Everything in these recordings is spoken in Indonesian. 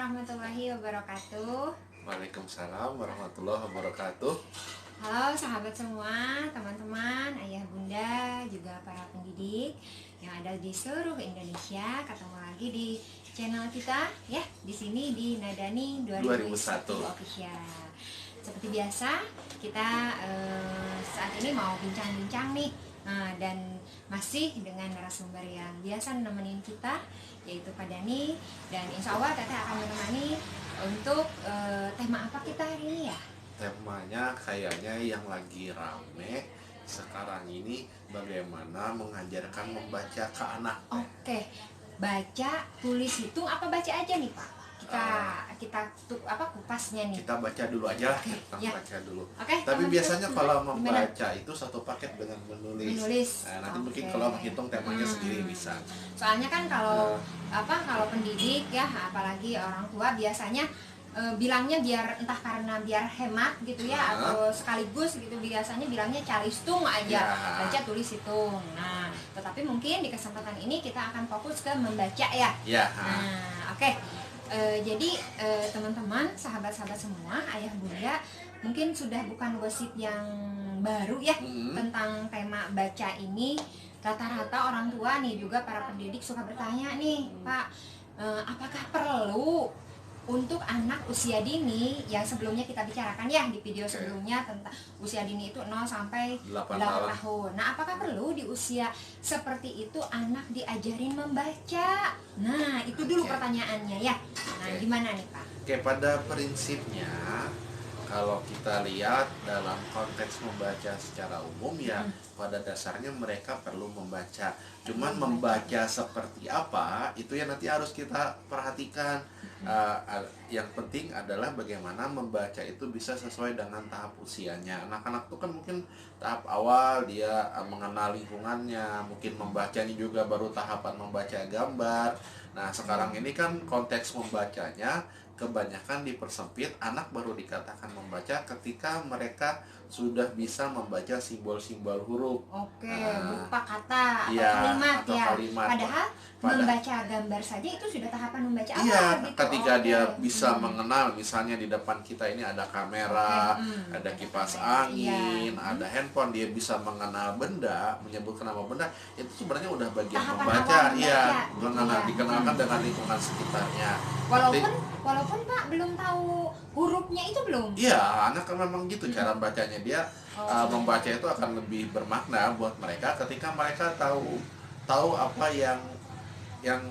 warahmatullahi wabarakatuh. Waalaikumsalam warahmatullahi wabarakatuh. Halo sahabat semua, teman-teman, ayah bunda, juga para pendidik yang ada di seluruh Indonesia. Ketemu lagi di channel kita ya, di sini di Nadani 2001 Official. Seperti biasa, kita saat ini mau bincang-bincang nih, dan masih dengan narasumber yang biasa nemenin kita, yaitu Pak Dani. Dan insya Allah Teteh akan menemani untuk tema apa kita hari ini ya? Temanya kayaknya yang lagi rame sekarang ini, bagaimana mengajarkan membaca ke anak. Oke, baca, tulis, hitung, apa baca aja nih Pak? Kita kupasnya nih. Kita baca dulu aja lah, Oke, kita ya. baca dulu. Oke, Tapi biasanya kalau gimana? membaca itu satu paket dengan menulis. Nanti mungkin Oke. kalau menghitung temanya sendiri bisa. Soalnya kan kalau pendidik ya, apalagi orang tua biasanya bilangnya biar entah karena biar hemat gitu ya, atau sekaligus gitu, biasanya bilangnya calistung aja, baca tulis hitung. Nah, tetapi mungkin di kesempatan ini kita akan fokus ke membaca ya. Nah, oke. Jadi teman-teman, sahabat-sahabat semua, ayah bunda, mungkin sudah bukan gosip yang baru ya tentang tema baca ini. Rata-rata orang tua nih, juga para pendidik suka bertanya nih, Pak, apakah perlu untuk anak usia dini yang sebelumnya kita bicarakan ya di video sebelumnya tentang usia dini itu 0 sampai 8 tahun. Nah, apakah perlu di usia seperti itu anak diajarin membaca? Nah, itu dulu pertanyaannya ya. Nah, gimana nih Pak? Oke, pada prinsipnya kalau kita lihat dalam konteks membaca secara umum ya, pada dasarnya mereka perlu membaca. Cuman membaca seperti apa itu ya nanti harus kita perhatikan. Yang penting adalah bagaimana membaca itu bisa sesuai dengan tahap usianya. Anak-anak itu kan mungkin tahap awal dia mengenal lingkungannya, mungkin membacanya juga baru tahapan membaca gambar. Nah, sekarang ini kan konteks membacanya kebanyakan dipersempit, anak baru dikatakan membaca ketika mereka sudah bisa membaca simbol-simbol huruf. Oke, berupa kata atau kalimat atau ya. kalimat. Padahal membaca gambar saja itu sudah tahapan membaca apa gitu. Ketika dia bisa mengenal, misalnya di depan kita ini ada kamera, ada kipas angin, ada handphone, dia bisa mengenal benda, menyebutkan nama benda, itu sebenarnya udah bagian tahapan membaca. Iya, dikenalkan dengan lingkungan sekitarnya. Walaupun Pak belum tahu hurufnya itu belum. Iya, anak kan memang gitu cara bacanya. Dia membaca itu akan lebih bermakna buat mereka ketika mereka tahu apa yang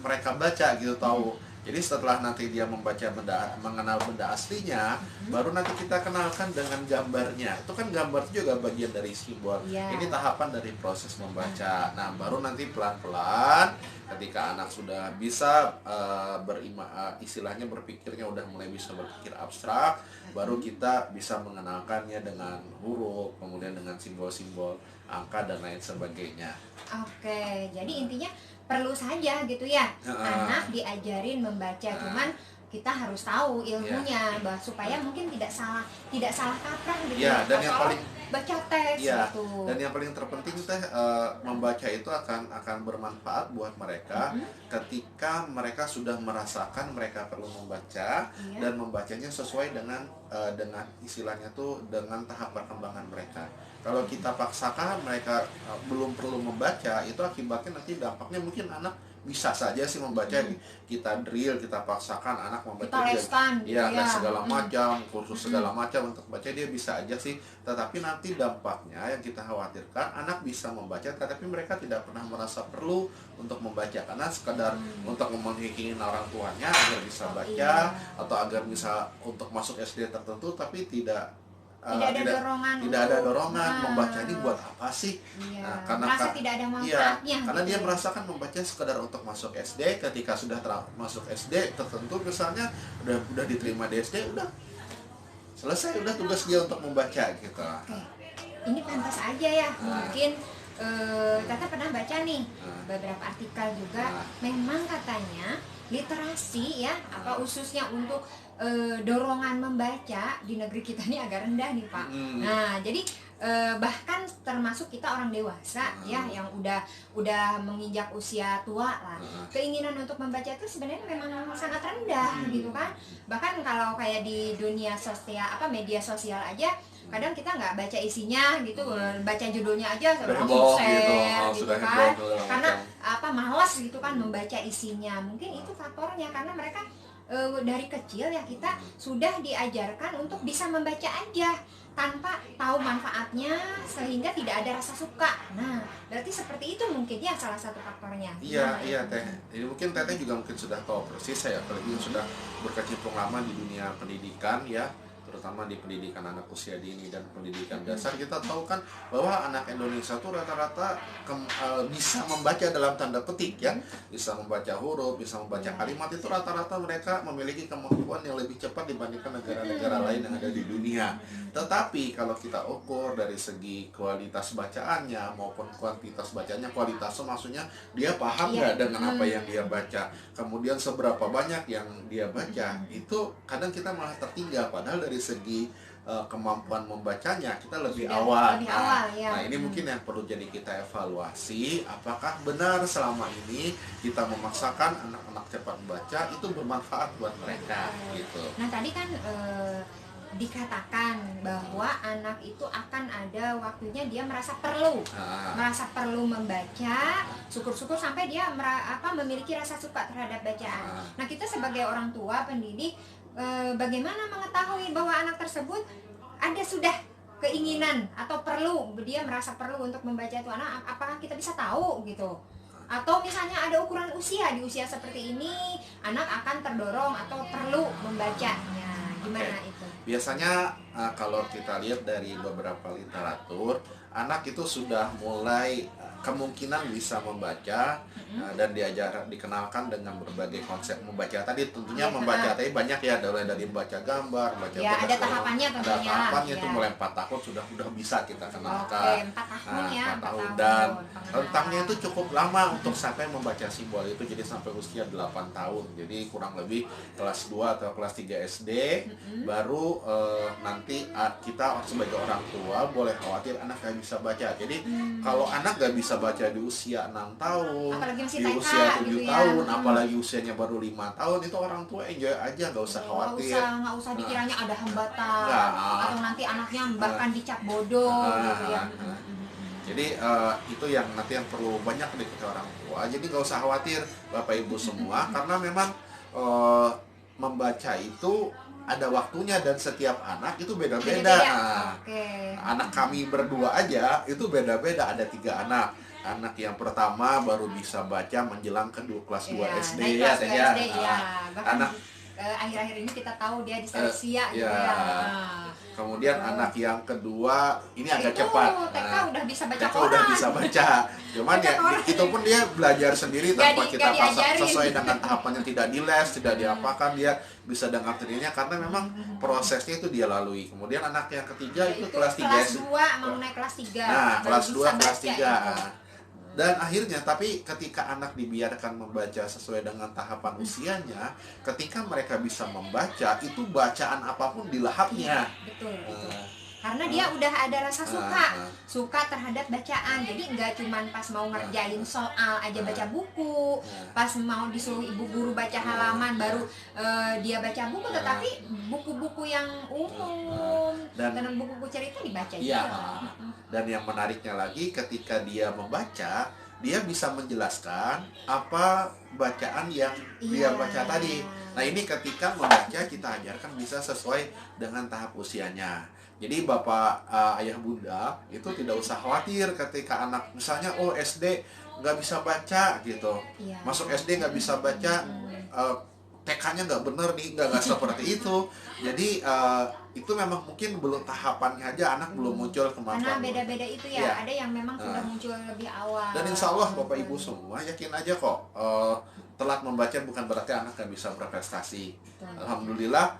mereka baca gitu, tahu. Jadi setelah nanti dia mengenal benda aslinya, baru nanti kita kenalkan dengan gambarnya. Itu kan gambar itu juga bagian dari simbol. Ini tahapan dari proses membaca. Nah, baru nanti pelan-pelan ketika anak sudah bisa istilahnya berpikirnya udah mulai bisa berpikir abstrak, baru kita bisa mengenalkannya dengan huruf, kemudian dengan simbol-simbol, angka dan lain sebagainya. Oke, jadi intinya perlu saja gitu ya, anak diajarin membaca, cuman kita harus tahu ilmunya, supaya mungkin tidak salah kaprah gitu ya, dan yang paling baca teks gitu. Dan yang paling terpenting teh, membaca itu akan bermanfaat buat mereka ketika mereka sudah merasakan mereka perlu membaca, dan membacanya sesuai dengan istilahnya tuh dengan tahap perkembangan mereka. Kalau kita paksakan mereka belum perlu membaca, itu akibatnya nanti dampaknya mungkin anak bisa saja sih membaca, kita drill, kita paksakan anak membaca, les segala macam, kursus segala macam untuk baca, dia bisa aja sih. Tetapi nanti dampaknya yang kita khawatirkan, anak bisa membaca tetapi mereka tidak pernah merasa perlu untuk membaca, karena sekedar untuk memenuhi keinginan orang tuanya agar bisa baca, atau agar bisa untuk masuk SD tertentu, tapi tidak ada dorongan membaca ini buat apa sih? Karena tidak ada manfaatnya. Karena dia merasakan membaca sekedar untuk masuk SD. Ketika sudah masuk SD tertentu, misalnya udah diterima di SD, udah selesai, udah tugas dia untuk membaca gitu. Ini pantas aja ya, mungkin Tata pernah baca nih beberapa artikel juga, memang katanya literasi ya, apa khususnya untuk dorongan membaca di negeri kita ini agak rendah nih Pak. Nah jadi bahkan termasuk kita orang dewasa ya yang udah menginjak usia tua lah, keinginan untuk membaca itu sebenarnya memang sangat rendah gitu kan. Bahkan kalau kayak di dunia sosial apa media sosial aja kadang kita nggak baca isinya gitu, baca judulnya aja langsung share gitu kan, karena apa malas gitu kan membaca isinya. Mungkin itu faktornya karena mereka dari kecil ya kita sudah diajarkan untuk bisa membaca aja tanpa tahu manfaatnya sehingga tidak ada rasa suka. Nah, berarti seperti itu mungkin ya salah satu faktornya. Iya, iya Teh. Jadi mungkin Teteh juga mungkin sudah tahu persis, saya apalagi sudah berkecimpung lama di dunia pendidikan ya, terutama di pendidikan anak usia dini dan pendidikan dasar. Kita tahu kan bahwa anak Indonesia tuh rata-rata bisa membaca dalam tanda petik ya, bisa membaca huruf, bisa membaca kalimat, itu rata-rata mereka memiliki kemampuan yang lebih cepat dibandingkan negara-negara lain yang ada di dunia. Tetapi kalau kita ukur dari segi kualitas bacaannya maupun kuantitas bacanya, kualitasnya maksudnya dia paham nggak dengan apa yang dia baca, kemudian seberapa banyak yang dia baca, itu kadang kita malah tertinggal, padahal dari segi kemampuan membacanya kita lebih awal. Nah ini mungkin yang perlu jadi kita evaluasi, apakah benar selama ini kita memaksakan anak-anak cepat membaca itu bermanfaat buat mereka gitu. Nah tadi kan dikatakan bahwa anak itu akan ada waktunya dia merasa perlu membaca, syukur-syukur sampai dia memiliki rasa suka terhadap bacaan. Nah kita sebagai orang tua pendidik bagaimana mengetahui bahwa anak tersebut ada sudah keinginan atau dia merasa perlu untuk membaca itu anak, apakah kita bisa tahu gitu? Atau misalnya ada ukuran usia, di usia seperti ini anak akan terdorong atau perlu membacanya, gimana itu? Biasanya kalau kita lihat dari beberapa literatur, anak itu sudah mulai kemungkinan bisa membaca dan dikenalkan dengan berbagai konsep membaca tadi. Tentunya membaca tadi banyak ya, dari membaca gambar, membaca ada tahapannya tentunya. Ada tahapannya itu mulai 4 tahun sudah bisa kita kenalkan. 4 tahun ya. 4 tahun dan rentangnya itu cukup lama untuk sampai membaca simbol itu, jadi sampai usia 8 tahun. Jadi kurang lebih kelas 2 atau kelas 3 SD baru nanti kita sebagai orang tua boleh khawatir anak gak bisa baca. Jadi kalau anak gak bisa baca di usia 6 tahun, di usia 7 gitu tahun, apalagi usianya baru 5 tahun, itu orang tua enjoy aja, gak usah khawatir. Nggak usah dikiranya ada hambatan atau nanti anaknya bahkan dicap bodoh gitu ya. Jadi itu yang nanti yang perlu banyak diketahui orang tua. Jadi gak usah khawatir Bapak Ibu semua, karena memang membaca itu ada waktunya dan setiap anak itu beda-beda. Anak kami berdua aja itu beda-beda, ada 3 anak. Anak yang pertama baru bisa baca menjelang kelas 2 SD ya. Anak akhir-akhir ini kita tahu dia disleksia gitu ya. Kemudian anak yang kedua ini agak cepat. TK udah bisa baca TK udah bisa baca. Cuman ya itu pun dia belajar sendiri tanpa kita paksa, sesuai dengan tahapan yang tidak diles, tidak diapakan, dia bisa dengan sendirinya karena memang prosesnya itu dia lalui. Kemudian anak yang ketiga itu kelas 3 kelas 2 mau naik kelas 3. Nah, kelas 2 kelas 3. Dan akhirnya, tapi ketika anak dibiarkan membaca sesuai dengan tahapan usianya, ketika mereka bisa membaca, itu bacaan apapun dilahapnya. Betul. Karena dia udah ada rasa suka terhadap bacaan. Jadi nggak cuman pas mau ngerjain soal aja baca buku, pas mau disuruh ibu guru baca halaman baru dia baca buku, tetapi buku-buku yang umum dan buku-buku cerita dibaca juga. Dan yang menariknya lagi, ketika dia membaca, dia bisa menjelaskan apa bacaan yang dia baca tadi. Nah ini ketika membaca kita ajarkan bisa sesuai dengan tahap usianya. Jadi Bapak, Ayah, Bunda itu tidak usah khawatir ketika anak misalnya SD nggak bisa baca gitu, masuk SD nggak bisa baca, TK-nya nggak bener nih, nggak seperti itu. Jadi itu memang mungkin belum tahapannya aja, anak belum muncul kemampuan. Karena beda-beda itu ya, ada yang memang sudah muncul lebih awal. Dan insya Allah Bapak Ibu semua yakin aja kok, telat membaca bukan berarti anak nggak bisa berprestasi. Alhamdulillah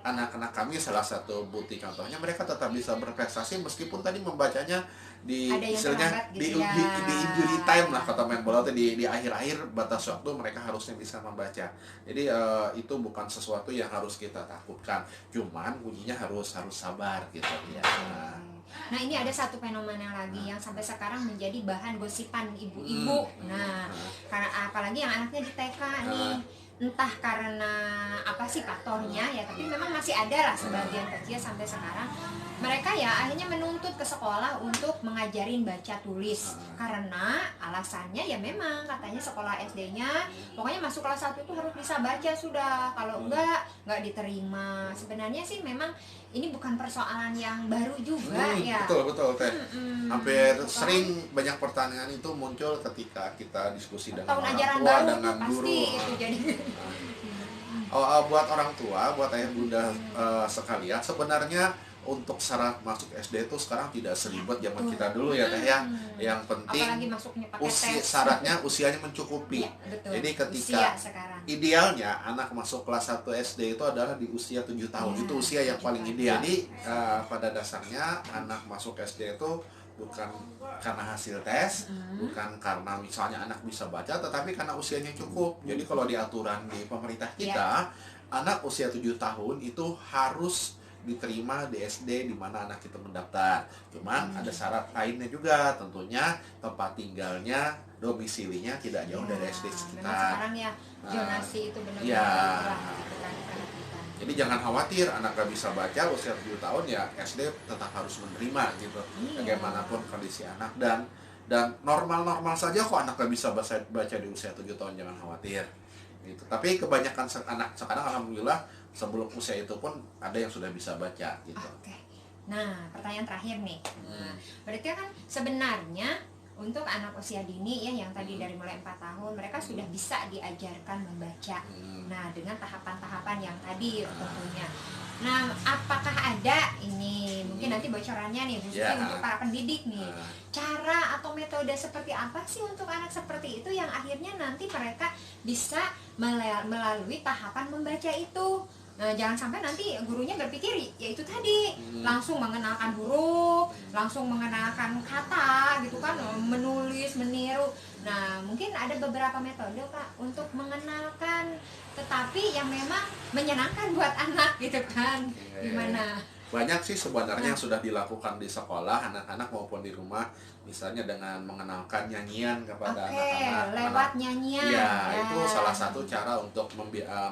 anak-anak kami salah satu bukti contohnya, mereka tetap bisa berprestasi meskipun tadi membacanya di Ada yang istilahnya terlambat di, gitu ya. di injury time lah kata main bola tuh, di akhir-akhir batas waktu mereka harusnya bisa membaca. Jadi itu bukan sesuatu yang harus kita takutkan, cuman kuncinya harus sabar gitu ya. Nah ini ada satu fenomena lagi yang sampai sekarang menjadi bahan gosipan ibu-ibu. Nah karena apalagi yang anaknya di TK nih, entah karena apa sih faktornya ya, tapi memang masih ada lah sebagian kecil sampai sekarang mereka ya akhirnya menuntut ke sekolah untuk mengajarin baca tulis, karena alasannya ya memang katanya sekolah SD-nya pokoknya masuk kelas 1 itu harus bisa baca sudah, kalau enggak diterima. Sebenarnya sih memang ini bukan persoalan yang baru juga ya. Betul teh. Hampir sering banyak pertanyaan itu muncul ketika kita diskusi dengan tahun orang ajaran tua, baru dengan pasti guru. itu jadi Buat orang tua, buat ayah bunda sekalian, sebenarnya untuk syarat masuk SD itu sekarang tidak seribet zaman kita dulu ya teh ya. Yang penting apalagi masuknya pakai tes. syaratnya usianya mencukupi. Ya, betul. Jadi ketika Usia sekarang. idealnya anak masuk kelas 1 SD itu adalah di usia 7 tahun. Itu usia yang paling ideal. Jadi pada dasarnya anak masuk SD itu bukan karena hasil tes, bukan karena misalnya anak bisa baca, tetapi karena usianya cukup. Jadi kalau di aturan di pemerintah kita, anak usia 7 tahun itu harus diterima di SD di mana anak itu mendaftar. Cuman ada syarat lainnya juga, tentunya tempat tinggalnya, domisilinya tidak jauh dari SD sekitar. Memang sekarang ya zonasi itu benar-benar berubah gitu kan. Jadi jangan khawatir anak gak bisa baca usia 7 tahun ya SD tetap harus menerima gitu. Bagaimanapun kondisi anak, dan normal-normal saja kok anak gak bisa baca di usia 7 tahun, jangan khawatir gitu. Tapi kebanyakan anak sekarang alhamdulillah sebelum usia itu pun ada yang sudah bisa baca gitu. Oke. Nah, pertanyaan terakhir nih. Berarti kan sebenarnya untuk anak usia dini ya yang tadi dari mulai 4 tahun mereka sudah bisa diajarkan membaca. Nah, dengan tahapan-tahapan yang tadi tentunya. Nah, apakah ada ini mungkin nanti bocorannya nih khususnya untuk para pendidik nih, cara atau metode seperti apa sih untuk anak seperti itu yang akhirnya nanti mereka bisa melalui tahapan membaca itu? Nah, jangan sampai nanti gurunya berpikir ya itu tadi langsung mengenalkan huruf, langsung mengenalkan kata gitu kan, menulis, meniru. Nah, mungkin ada beberapa metode Kak untuk mengenalkan tetapi yang memang menyenangkan buat anak gitu kan. Gimana? Banyak sih sebenarnya yang sudah dilakukan di sekolah, anak-anak maupun di rumah, misalnya dengan mengenalkan nyanyian kepada anak-anak lewat nyanyian ya, itu salah satu cara untuk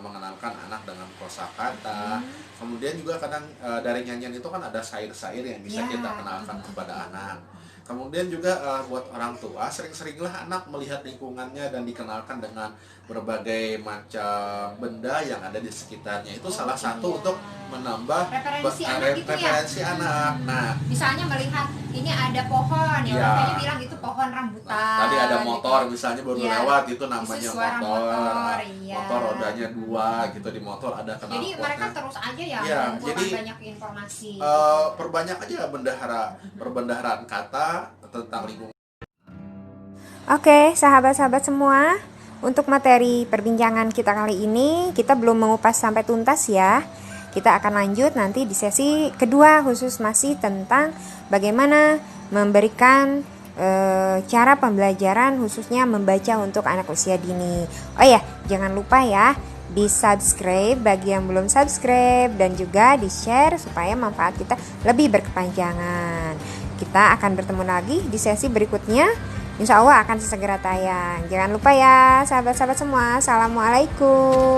mengenalkan anak dengan kosakata. Kemudian juga kadang dari nyanyian itu kan ada syair-syair yang bisa kita kenalkan kepada anak. Kemudian juga buat orang tua, sering-seringlah anak melihat lingkungannya dan dikenalkan dengan berbagai macam benda yang ada di sekitarnya. Itu salah satu untuk menambah referensi anak. Nah, misalnya melihat ini ada pohon ya, makanya bilang itu pohon rambutan. Nah, tadi ada motor gitu. Misalnya baru lewat itu namanya motor. Motor rodanya 2 gitu, di motor ada knalpotnya. Jadi mereka terus aja ya jadi banyak informasi. Perbanyak aja perbendaharaan kata tentang lingkungan. Oke, sahabat-sahabat semua, untuk materi perbincangan kita kali ini kita belum mengupas sampai tuntas ya. Kita akan lanjut nanti di sesi kedua, khusus masih tentang bagaimana memberikan cara pembelajaran khususnya membaca untuk anak usia dini. Oh ya, jangan lupa ya di subscribe bagi yang belum subscribe, dan juga di share supaya manfaat kita lebih berkepanjangan. Kita akan bertemu lagi di sesi berikutnya, insya Allah akan segera tayang. Jangan lupa ya sahabat-sahabat semua. Assalamualaikum.